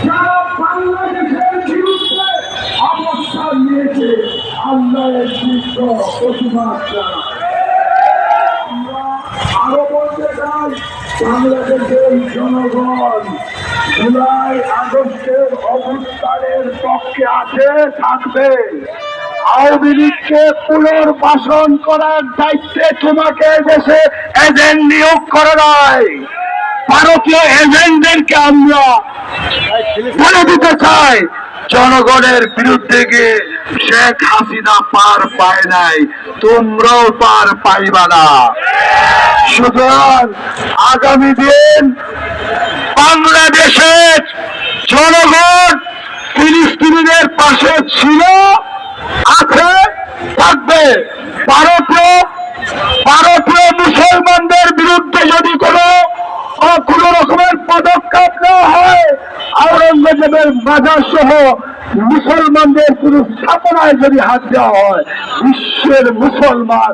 সারা বাংলাদেশের বিরুদ্ধে অবস্থান নিয়েছে আল্লাহের দৃশ্য প্রতিবাদ। আমরা আরো বলতে চাই, বাংলাদেশের জনগণ জুলাই আগস্টের অবস্থানের পক্ষে আছে, থাকবে। আওয়ামী লীগকে পুনর্বাসন করার দায়িত্বে তোমাকে দেশে এজেন্ট নিয়োগ করা নাই। ভারতীয় এজেন্টদেরকে আমরা বলে দিতে চাই, জনগণের বিরুদ্ধে গিয়ে শেখ হাসিনা পার পায় নাই, তোমরাও পার পাইবা না। সুতরাং আগামী দিন বাংলাদেশের জনগণ ফিলিস্তিনিদের পাশে ছিল, আছে, থাকবে। ভারতীয় মুসলমানদের বিরুদ্ধে যদি কোনো রকমের পদক্ষেপ নেওয়া হয়, আওরঙ্গজেবের মাজার সহ মুসলমানদের কোনো স্থাপনায় যদি হাত দেওয়া হয়, বিশ্বের মুসলমান